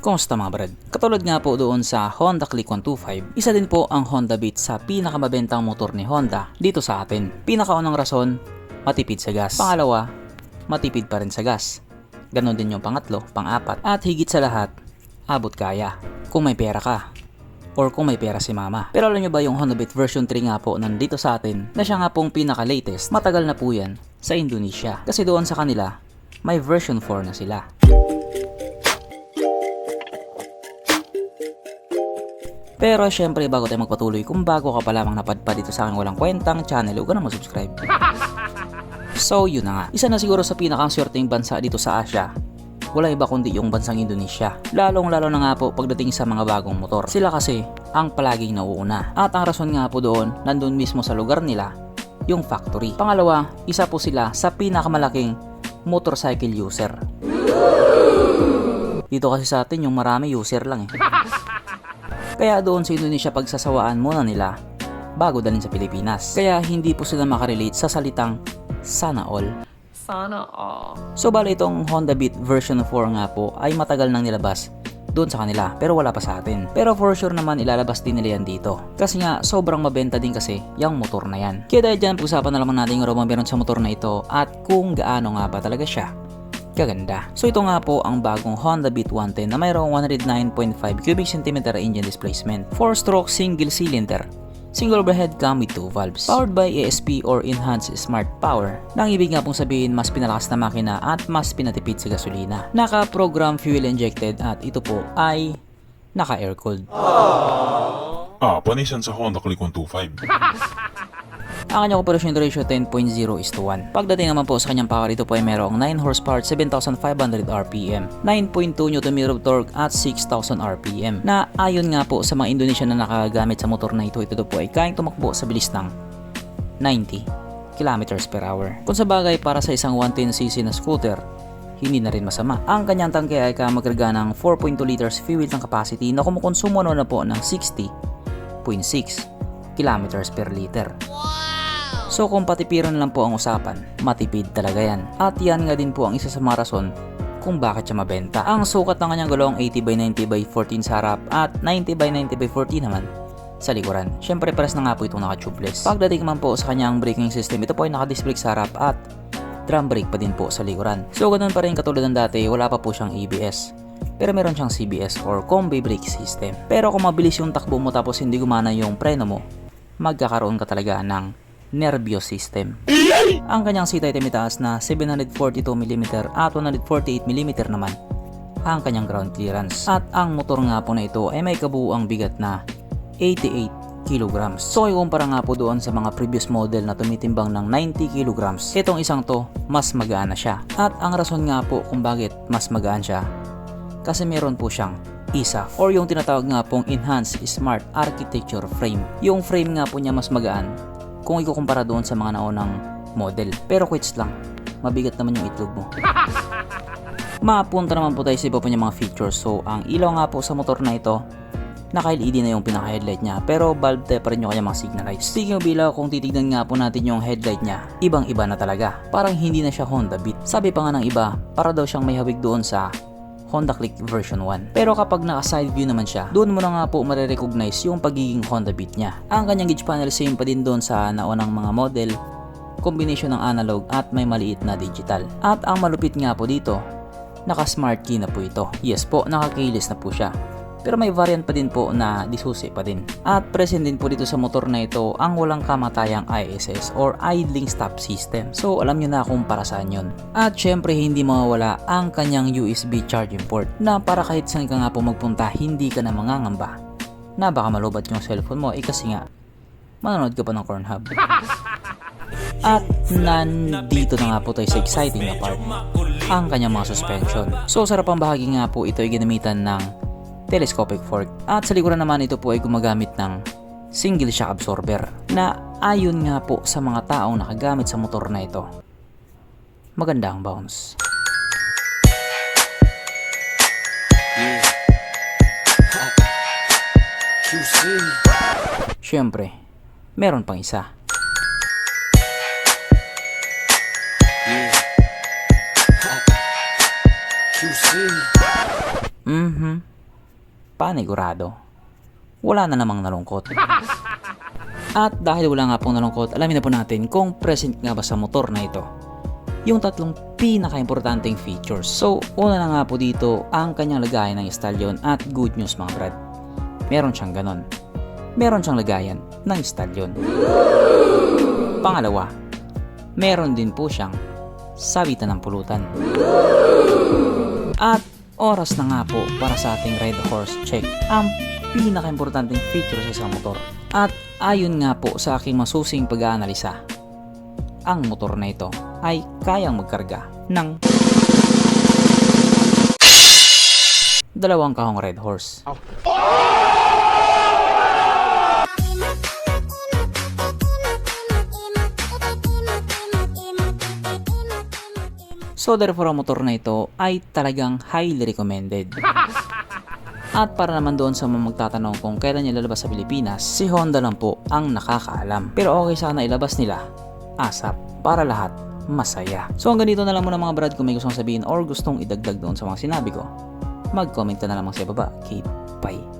Kumusta mga brad? Katulad nga po doon sa Honda Click 125, isa din po ang Honda Beat sa pinakamabentang motor ni Honda dito sa atin. Pinakaunang rason, matipid sa gas. Pangalawa, matipid pa rin sa gas. Ganon din yung pangatlo, pang-apat. At higit sa lahat, abot kaya. Kung may pera ka. Or kung may pera si mama. Pero alam nyo ba yung Honda Beat version 3 nga po nandito sa atin na siya nga pong pinaka-latest, matagal na po yan sa Indonesia. Kasi doon sa kanila, may version 4 na sila. Pero syempre bago tayo magpatuloy, kung bago ka pa lamang napadpad dito sa aking walang kwentang channel, huwag ka na mag-subscribe. So yun na nga, isa na siguro sa pinakaswerteng bansa dito sa Asia, wala iba kundi yung bansang Indonesia. Lalong lalo na nga po pagdating sa mga bagong motor. Sila kasi ang palaging nauuna. At ang rason nga po doon, nandun mismo sa lugar nila, yung factory. Pangalawa, isa po sila sa pinakamalaking motorcycle user. Dito kasi sa atin yung marami user lang eh. Kaya doon sa Indonesia pagsasawaan muna nila bago dalhin sa Pilipinas. Kaya hindi po sila makarelate sa salitang sana all. Sana all. So bali itong Honda Beat version 4 nga po ay matagal nang nilabas doon sa kanila pero wala pa sa atin. Pero for sure naman ilalabas din nila yan dito. Kasi nga sobrang mabenta din kasi yung motor na yan. Kaya dahil dyan pag-usapan na naman natin yung raw meron sa motor na ito at kung gaano nga ba talaga siya kaganda. So ito nga po ang bagong Honda Beat 110 na mayroong 109.5 cubic centimeter engine displacement, 4-stroke single cylinder, single overhead cam with 2 valves, powered by ESP or Enhanced Smart Power. Nang ibig nga pong sabihin mas pinalakas na makina at mas pinatipid sa gasolina. Naka-program fuel injected at ito po ay naka-air cooled. Panisan sa Honda Click 125. Ang kanyang operation ratio 10.0:1. Pagdating naman po sa kanyang power, ito po ay mayroong 9 horsepower, 7,500 RPM, 9.2 Nm torque at 6,000 RPM. Na ayon nga po sa mga Indonesian na nakagamit sa motor na ito po ay kayang tumakbo sa bilis ng 90 km/h. Kung sa bagay para sa isang 110cc na scooter, hindi na rin masama. Ang kanyang tangke ay kamakarga ng 4.2 liters fuel ng capacity na kumukonsumo na po ng 60.6 km/liter. So kung patipiran lang po ang usapan, matipid talaga yan. At yan nga din po ang isa sa mga rason kung bakit siya mabenta. Ang sukat ng kanyang gulong 80/90/14 sa harap at 90/90/14 naman sa likuran. Syempre pares na nga po itong naka-tubeless. Pagdating naman po sa kanyang braking system, ito po ay naka-disc brake sa harap at drum brake pa din po sa likuran. So ganoon pa rin katulad ng dati, wala pa po siyang ABS. Pero meron siyang CBS or combi brake system. Pero kung mabilis yung takbo mo tapos hindi gumana yung preno mo, magkakaroon ka talaga ng nervous system. Ang kanyang seat height ay mitaas na 742mm at 148mm naman ang kanyang ground clearance. At ang motor nga po na ito ay may kabuuang bigat na 88 kg. So ikumpara nga po doon sa mga previous model na tumitimbang ng 90 kg, itong isang to mas magaan na siya. At ang rason nga po kung bakit mas magaan siya, kasi meron po siyang ESAF or yung tinatawag nga pong Enhanced Smart Architecture Frame. Yung frame nga po niya mas magaan kung ikukumpara doon sa mga naunang model. Pero quits lang, mabigat naman yung itlog mo. Mapunta naman po tayo sa iba pa niya mga features. So ang ilaw nga po sa motor na ito, naka-LED na yung pinaka-headlight niya, pero bulb type pa rin yung kanyang mga signal lights. Speaking of ilaw, kung titignan nga po natin yung headlight niya, ibang-iba na talaga. Parang hindi na siya Honda Beat. Sabi pa nga ng iba, para daw siyang may hawig doon sa Honda Click version 1. Pero kapag naka-side view naman siya, doon mo na nga po marirecognize yung pagiging Honda Beat niya. Ang kanyang gauge panel same pa din doon sa naunang mga model, combination ng analog at may maliit na digital. At ang malupit nga po dito, naka-smart key na po ito. Yes po, naka-keyless na po siya. Pero may variant pa din po na disusi pa din. At present din po dito sa motor na ito ang walang kamatayang ISS or idling stop system. So alam nyo na kung para saan yun. At syempre hindi mawawala ang kanyang USB charging port na para kahit saan ka nga po magpunta hindi ka na mangangamba na baka malubat yung cellphone mo kasi nga manonood ka pa ng Pornhub. At nandito na nga po tayo sa exciting na part, ang kanyang mga suspension. So sarap ang bahagi nga po ito ay ginamitan ng telescopic fork. At sa likuran naman ito po ay gumagamit ng single shock absorber na ayon nga po sa mga taong nakagamit sa motor na ito, maganda ang bounce. Syempre, meron pang isa. panigurado, wala na namang nalungkot. At dahil wala nga pong nalungkot, alamin na po natin kung present nga ba sa motor na ito yung tatlong pinaka-importanting features. So, una na nga po dito ang kanyang lagayan ng stallion at good news mga brad. Meron siyang ganon. Meron siyang lagayan ng stallion. Pangalawa, meron din po siyang sabitan ng pulutan. At oras na nga po para sa ating Red Horse check ang pinaka-importanting feature sa isang motor. At ayon nga po sa aking masusing pag-aanalisa, ang motor na ito ay kayang magkarga ng 2 kahong Red Horse. So therefore ang motor na ito ay talagang highly recommended. At para naman doon sa mga magtatanong kung kailan niya lalabas sa Pilipinas, si Honda lang po ang nakakaalam. Pero okay sana ilabas nila ASAP para lahat masaya. So hanggang dito na lang muna mga brad. Kung may gustong sabihin or gustong idagdag doon sa mga sinabi ko, mag-comment ka na lamang sa baba. Okay, bye.